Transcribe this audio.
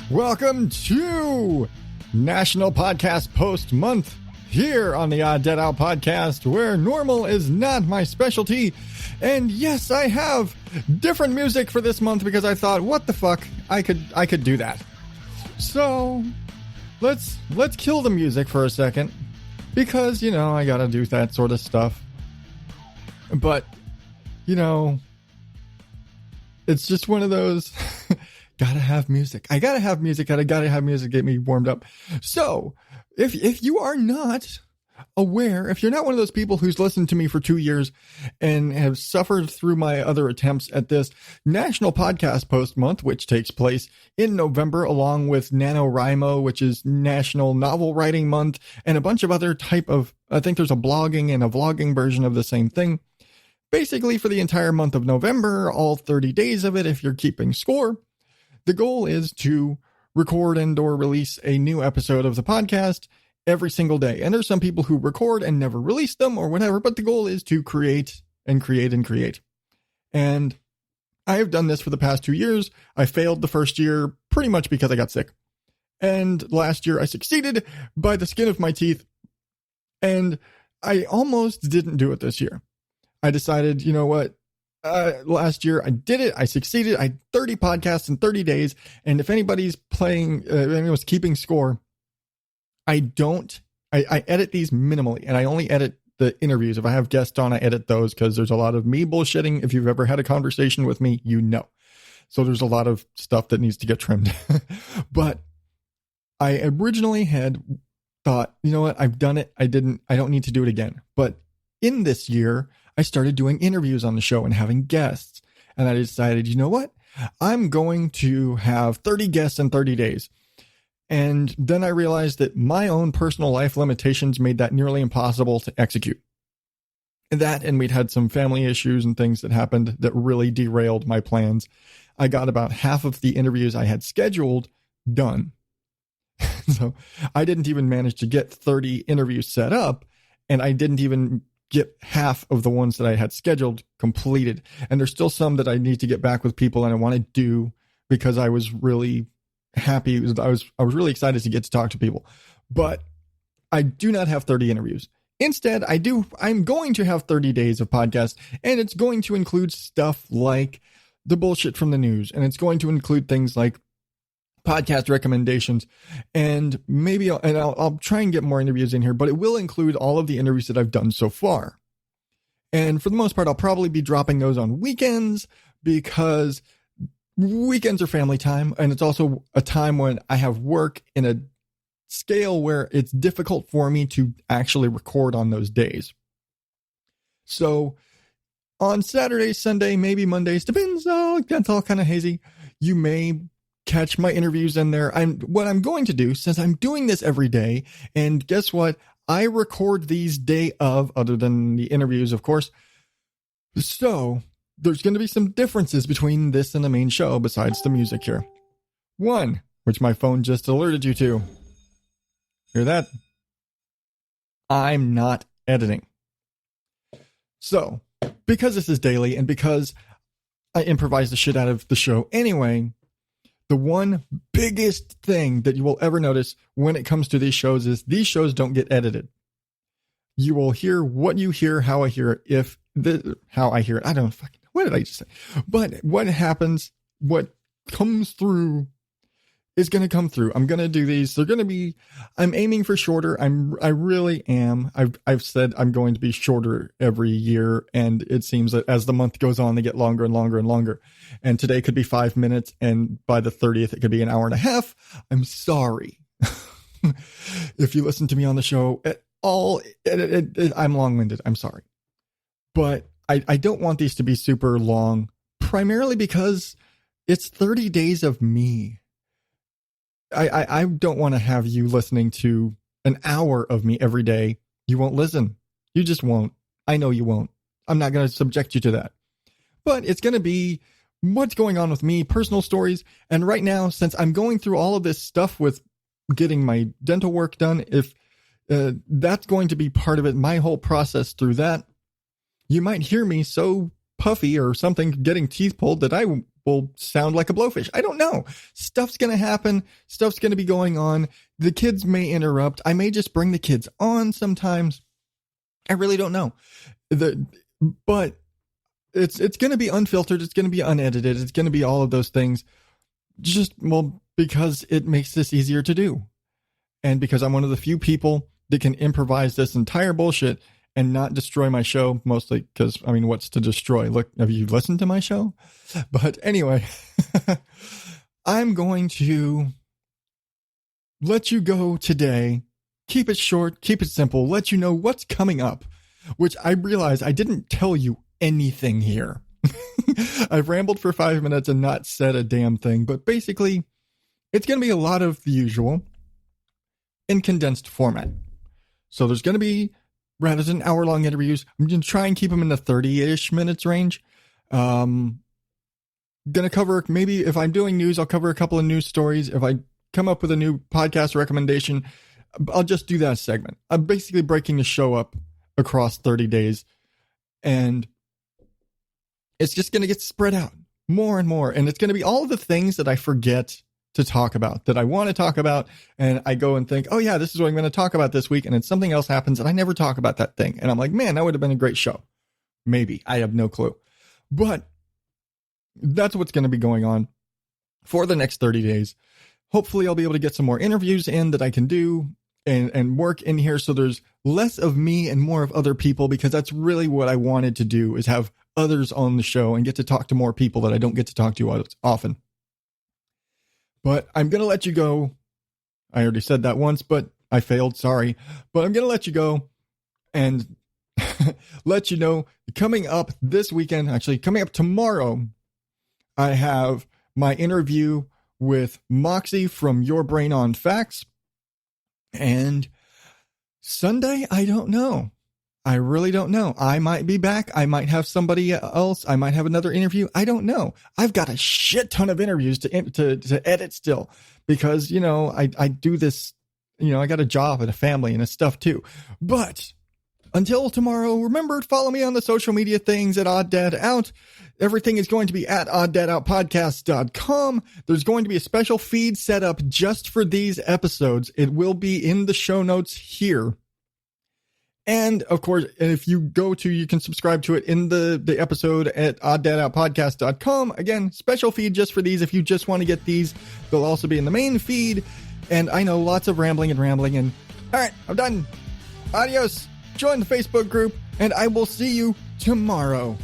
Welcome to National Podcast Post Month here on the Odd Dead Out podcast, where normal is not my specialty. And yes, I have different music for this month because I thought, what the fuck, I could do that. So let's kill the music for a second because, you know, I gotta do that sort of stuff. But, you know, it's just one of those gotta have music. I gotta have music. I gotta have music to get me warmed up. So if you are not aware, if you're not one of those people who's listened to me for 2 years and have suffered through my other attempts at this National Podcast Post Month, which takes place in November, along with NaNoWriMo, which is National Novel Writing Month, and a bunch of other type of, I think there's a blogging and a vlogging version of the same thing. Basically, for the entire month of November, all 30 days of it, if you're keeping score, the goal is to record and or release a new episode of the podcast every single day. And there's some people who record and never release them or whatever, but the goal is to create and create and create. And I have done this for the past 2 years. I failed the first year pretty much because I got sick. And last year I succeeded by the skin of my teeth. And I almost didn't do it this year. I decided, you know what? Last year I did it. I succeeded. I had 30 podcasts in 30 days. And if anybody's anyone's keeping score, I edit these minimally, and I only edit the interviews. If I have guests on, I edit those because there's a lot of me bullshitting. If you've ever had a conversation with me, you know. So there's a lot of stuff that needs to get trimmed. But I originally had thought, you know what? I've done it. I don't need to do it again. But in this year, I started doing interviews on the show and having guests. And I decided, you know what? I'm going to have 30 guests in 30 days. And then I realized that my own personal life limitations made that nearly impossible to execute. And we'd had some family issues and things that happened that really derailed my plans. I got about half of the interviews I had scheduled done. So I didn't even manage to get 30 interviews set up, and I didn't even get half of the ones that I had scheduled completed. And there's still some that I need to get back with people and I want to do because I was really happy. I was really excited to get to talk to people, but I do not have 30 interviews. Instead, I'm going to have 30 days of podcast, and it's going to include stuff like the bullshit from the news. And it's going to include things like podcast recommendations, and maybe I'll try and get more interviews in here, but it will include all of the interviews that I've done so far. And for the most part, I'll probably be dropping those on weekends because weekends are family time. And it's also a time when I have work in a scale where it's difficult for me to actually record on those days. So on Saturday, Sunday, maybe Mondays, depends. That's all kind of hazy. You may catch my interviews in there. What I'm going to do, since I'm doing this every day, and guess what? I record these day of, other than the interviews, of course. So there's going to be some differences between this and the main show besides the music here. One, which my phone just alerted you to. Hear that? I'm not editing. So, because this is daily and because I improvise the shit out of the show anyway, the one biggest thing that you will ever notice when it comes to these shows is these shows don't get edited. You will hear what you hear, how I hear it, how I hear it. I don't fucking know. What did I just say? But what happens, what comes through is going to come through. I'm going to do these. They're going to be, I'm aiming for shorter. I really am. I've said I'm going to be shorter every year. And it seems that as the month goes on, they get longer and longer and longer. And today could be 5 minutes. And by the 30th, it could be an hour and a half. I'm sorry. If you listen to me on the show at all, I'm long-winded. I'm sorry. But I don't want these to be super long, primarily because it's 30 days of me. I don't want to have you listening to an hour of me every day. You won't listen. You just won't. I know you won't. I'm not going to subject you to that. But it's going to be what's going on with me, personal stories. And right now, since I'm going through all of this stuff with getting my dental work done, if that's going to be part of it, my whole process through that, you might hear me so puffy or something getting teeth pulled that I will sound like a blowfish. I don't know. Stuff's going to happen. Stuff's going to be going on. The kids may interrupt. I may just bring the kids on sometimes. I really don't know. But it's going to be unfiltered. It's going to be unedited. It's going to be all of those things. Because it makes this easier to do. And because I'm one of the few people that can improvise this entire bullshit and not destroy my show, mostly because, what's to destroy? Look, have you listened to my show? But anyway, I'm going to let you go today. Keep it short, keep it simple, let you know what's coming up, which I realize I didn't tell you anything here. I've rambled for 5 minutes and not said a damn thing, but basically, it's going to be a lot of the usual in condensed format. So there's going to be, rather than hour-long interviews, I'm going to try and keep them in the 30-ish minutes range. Going to cover, maybe if I'm doing news, I'll cover a couple of news stories. If I come up with a new podcast recommendation, I'll just do that segment. I'm basically breaking the show up across 30 days. And it's just going to get spread out more and more. And it's going to be all of the things that I forget to talk about, that I want to talk about. And I go and think, oh yeah, this is what I'm going to talk about this week. And then something else happens and I never talk about that thing. And I'm like, man, that would have been a great show. Maybe. I have no clue. But that's what's going to be going on for the next 30 days. Hopefully I'll be able to get some more interviews in that I can do and work in here. So there's less of me and more of other people, because that's really what I wanted to do, is have others on the show and get to talk to more people that I don't get to talk to often. But I'm going to let you go. I already said that once, but I failed. Sorry. But I'm going to let you go and let you know, coming up this weekend, actually coming up tomorrow, I have my interview with Moxie from Your Brain on Facts. And Sunday, I don't know. I really don't know. I might be back. I might have somebody else. I might have another interview. I don't know. I've got a shit ton of interviews to edit still, because, I do this, I got a job and a family and stuff too. But until tomorrow, remember to follow me on the social media things at Odd Dad Out. Everything is going to be at odddadoutpodcast.com. There's going to be a special feed set up just for these episodes. It will be in the show notes here. And of course, if you you can subscribe to it in the episode at odddadoutpodcast.com. Again, special feed just for these. If you just want to get these, they'll also be in the main feed. And I know lots of rambling. And all right, I'm done. Adios. Join the Facebook group, and I will see you tomorrow.